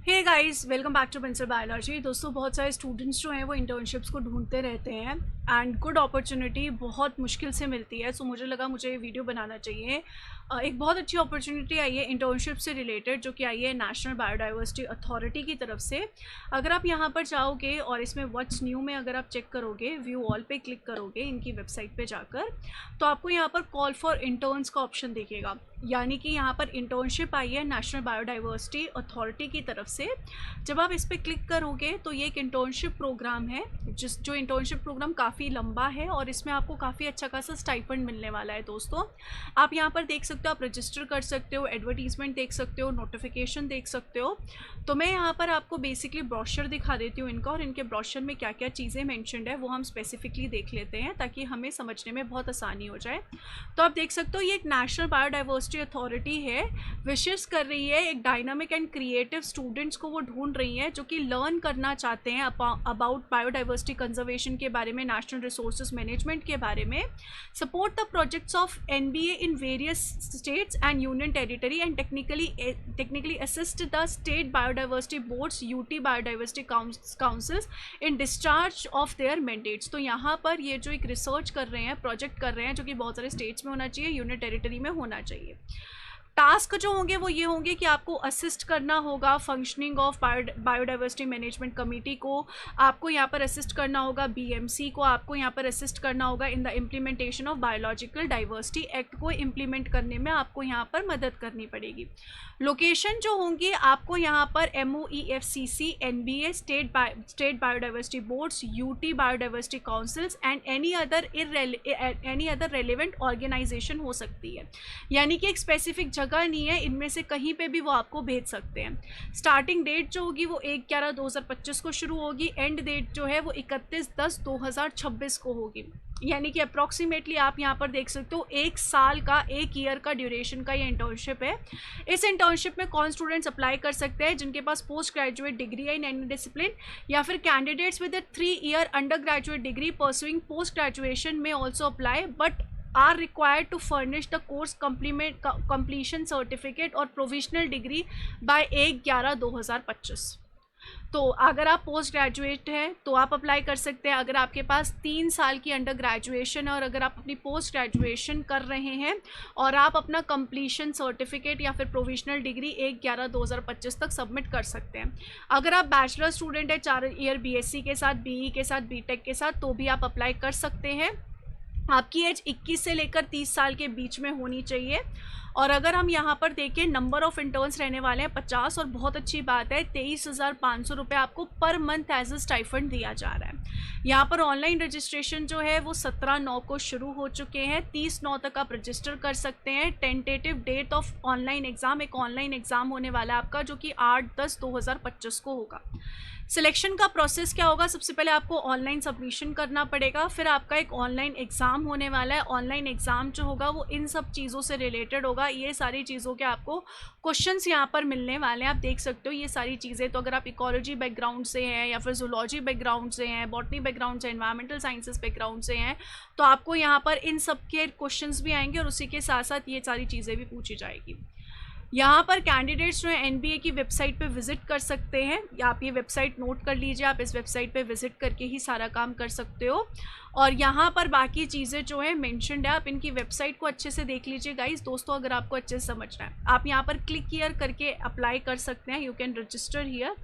Hey guys, welcome back to pencil biology. दोस्तों, बहुत सारे स्टूडेंट्स जो हैं वो इंटर्नशिप्स को ढूंढते रहते हैं एंड गुड अपॉर्चुनिटी बहुत मुश्किल से मिलती है। सो मुझे लगा मुझे ये वीडियो बनाना चाहिए। एक बहुत अच्छी अपॉर्चुनिटी आई है इंटर्नशिप से रिलेटेड, जो कि आई है नेशनल बायोडाइवर्सिटी अथॉरिटी की तरफ से। अगर आप यहाँ पर जाओगे और इसमें व्हाट्स न्यू में अगर आप चेक करोगे, व्यू ऑल पे क्लिक करोगे इनकी वेबसाइट पे जाकर, तो आपको यहाँ पर कॉल फॉर इंटर्न्स का ऑप्शन दिखेगा। यानी कि यहाँ पर इंटर्नशिप आई है नेशनल बायोडाइवर्सिटी अथॉरिटी की तरफ से। जब आप इस पर क्लिक करोगे तो ये एक इंटर्नशिप प्रोग्राम है, जो इंटर्नशिप प्रोग्राम काफ़ी लंबा है और इसमें आपको काफ़ी अच्छा खासा स्टाइपेंड मिलने वाला है। दोस्तों, आप यहाँ पर देख सकते हो, आप रजिस्टर कर सकते हो, एडवर्टीजमेंट देख सकते हो, नोटिफिकेशन देख सकते हो। तो मैं यहाँ पर आपको बेसिकली ब्रोशर दिखा देती हूँ इनका, और इनके ब्रोशर में क्या क्या चीज़ें मैंशनड है वो हम स्पेसिफिकली देख लेते हैं ताकि हमें समझने में बहुत आसानी हो जाए। तो आप देख सकते हो ये एक नेशनल बायोडाइवर्सिटी अथॉरिटी है, विशेष कर रही है एक डायनामिक एंड क्रिएटिव स्टूडेंट्स को वो ढूंढ रही है जो कि लर्न करना चाहते हैं अबाउट बायोडाइवर्सिटी कंजर्वेशन के बारे में, नेशनल रिसोर्सेज मैनेजमेंट के बारे में, support the projects of NBA in various states and union territory and technically assist the state biodiversity boards UT biodiversity councils in discharge of their mandates. तो यहाँ पर ये जो एक रिसर्च कर रहे हैं, प्रोजेक्ट कर रहे हैं, जो कि बहुत सारे स्टेट्स में होना चाहिए, यूनियन टेरिटरी में होना चाहिए। टास्क जो होंगे वो ये होंगे कि आपको असिस्ट करना होगा functioning of biodiversity management committee को, आपको यहाँ पर असिस्ट करना होगा बीएमसी को, आपको यहाँ पर असिस्ट करना होगा in the implementation of biological diversity act को इम्प्लीमेंट करने में आपको यहाँ पर मदद करनी पड़ेगी। लोकेशन जो होंगी आपको यहाँ पर MOEFCC, NBA, state biodiversity boards, UT biodiversity councils and any other relevant organisation हो सकती है। यानी कि एक स्पेसिफिक जगह नहीं है, इनमें से कहीं पे भी वो आपको भेज सकते हैं। स्टार्टिंग डेट जो होगी वो 1/11/2025 को शुरू होगी, एंड डेट जो है वो 31/10/2026 को होगी। यानी कि अप्रॉक्सीमेटली आप यहाँ पर देख सकते हो 1 साल का, 1 ईयर का ड्यूरेशन का ये इंटर्नशिप है। इस इंटर्नशिप में कौन स्टूडेंट्स अप्लाई कर सकते हैं? जिनके पास पोस्ट ग्रेजुएट डिग्री है इन एनी डिसिप्लिन, या फिर candidates with 3 year under graduate degree pursuing post graduation में also apply, but are required to furnish the course completion certificate और provisional degree by 1/11/2025। तो अगर आप पोस्ट ग्रेजुएट हैं तो आप अप्लाई कर सकते हैं। अगर आपके पास 3 साल की अंडर ग्रेजुएशन है और अगर आप अपनी पोस्ट ग्रेजुएशन कर रहे हैं और आप अपना कंप्लीशन सर्टिफिकेट या फिर प्रोविजनल डिग्री 1/11/2025 तक सबमिट कर सकते हैं। अगर आप बैचलर स्टूडेंट है 4 ईयर BSc के साथ, BE के साथ, BTech के साथ, तो भी आप अप्लाई कर सकते हैं। आपकी एज 21 से लेकर 30 साल के बीच में होनी चाहिए। और अगर हम यहाँ पर देखें, नंबर ऑफ़ इंटर्न्स रहने वाले हैं 50, और बहुत अच्छी बात है 23,500 रुपये आपको per month as a stipend दिया जा रहा है। यहाँ पर ऑनलाइन रजिस्ट्रेशन जो है वो 17/9 को शुरू हो चुके हैं, 30/9 तक आप रजिस्टर कर सकते हैं। Tentative date of online exam, एक ऑनलाइन एग्ज़ाम होने वाला है आपका, जो कि 8/10/2025 को होगा। सिलेक्शन का प्रोसेस क्या होगा? सबसे पहले आपको ऑनलाइन सबमिशन करना पड़ेगा, फिर आपका एक ऑनलाइन एग्ज़ाम होने वाला है। ऑनलाइन एग्ज़ाम जो होगा वो इन सब चीज़ों से रिलेटेड होगा। ये सारी चीज़ों के आपको क्वेश्चंस यहाँ पर मिलने वाले हैं, आप देख सकते हो ये सारी चीज़ें। तो अगर आप इकोलॉजी बैकग्राउंड से हैं, या फिर जूलॉजी बैकग्राउंड से हैं, बॉटनी बैकग्राउंड से, एनवायरमेंटल साइंसेस बैकग्राउंड से हैं, तो आपको यहाँ पर इन सब के क्वेश्चंस भी आएंगे और उसी के साथ साथ ये सारी चीज़ें भी पूछी जाएगी। यहाँ पर कैंडिडेट्स जो है NBA की वेबसाइट पे विजिट कर सकते हैं, या आप ये वेबसाइट नोट कर लीजिए, आप इस वेबसाइट पे विजिट करके ही सारा काम कर सकते हो। और यहाँ पर बाकी चीज़ें जो है मेंशन्ड है, आप इनकी वेबसाइट को अच्छे से देख लीजिए गाइस। दोस्तों, अगर आपको अच्छे से समझना है, आप यहाँ पर क्लिक हियर करके अप्लाई कर सकते हैं, यू कैन रजिस्टर हियर।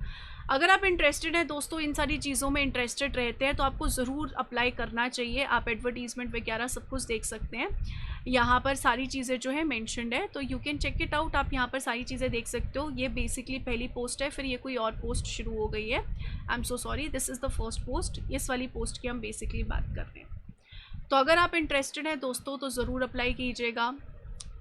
अगर आप इंटरेस्टेड हैं दोस्तों, इन सारी चीज़ों में इंटरेस्टेड रहते हैं, तो आपको ज़रूर अप्लाई करना चाहिए। आप एडवर्टीजमेंट वगैरह सब कुछ देख सकते हैं, यहाँ पर सारी चीज़ें जो है मेंशन्ड है, तो you can check it out. आप यहाँ पर सारी चीज़ें देख सकते हो। ये बेसिकली पहली पोस्ट है, फिर ये कोई और पोस्ट शुरू हो गई है। I am so sorry, this is the first post. इस वाली पोस्ट की हम बेसिकली बात कर रहे हैं। तो अगर आप इंटरेस्टेड हैं दोस्तों तो ज़रूर अप्लाई कीजिएगा,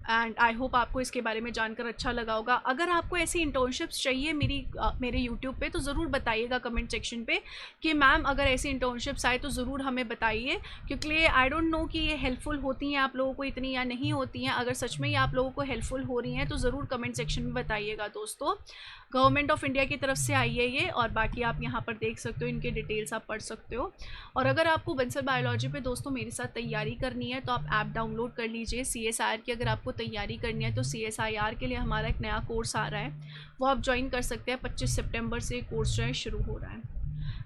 एंड आई होप आपको इसके बारे में जानकर अच्छा लगा होगा। अगर आपको ऐसी इंटर्नशिप्स चाहिए मेरे यूट्यूब पे, तो ज़रूर बताइएगा कमेंट सेक्शन पे कि मैम अगर ऐसी इंटर्नशिप्स आए तो ज़रूर हमें बताइए, क्योंकि आई डोंट नो कि ये हेल्पफुल होती हैं आप लोगों को इतनी या नहीं होती हैं। अगर सच में ये आप लोगों को हेल्पफुल हो रही हैं तो ज़रूर कमेंट सेक्शन में बताइएगा दोस्तों। गवर्नमेंट ऑफ इंडिया की तरफ से आई है ये, और बाकी आप यहाँ पर देख सकते हो, इनके डिटेल्स आप पढ़ सकते हो। और अगर आपको बंसल बायोलॉजी पे दोस्तों मेरे साथ तैयारी करनी है तो आप ऐप डाउनलोड कर लीजिए CSIR की। अगर आपको तैयारी करनी है तो CSIR के लिए हमारा एक नया कोर्स आ रहा है, वो आप ज्वाइन कर सकते हैं। 25 सितंबर से कोर्स जो है शुरू हो रहा है।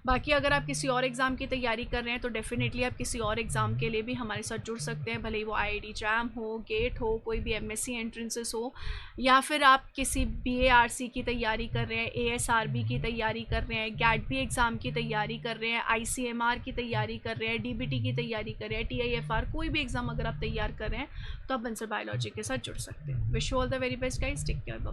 बाकी अगर आप किसी और एग्ज़ाम की तैयारी कर रहे हैं तो डेफ़िनेटली आप किसी और एग्ज़ाम के लिए भी हमारे साथ जुड़ सकते हैं, भले ही वो IIT जैम हो, गेट हो, कोई भी MSc एंट्रेंसेस हो, या फिर आप किसी BARC की तैयारी कर रहे हैं, ASRB की तैयारी कर रहे हैं, GATB एग्ज़ाम की तैयारी कर रहे हैं, ICMR की तैयारी कर रहे हैं, DBT की तैयारी कर रहे हैं, TIFR, कोई भी एग्ज़ाम अगर आप तैयार कर रहे हैं तो आप बंसल बायोलॉजी के साथ जुड़ सकते हैं। Wish you all the very best guys, take care.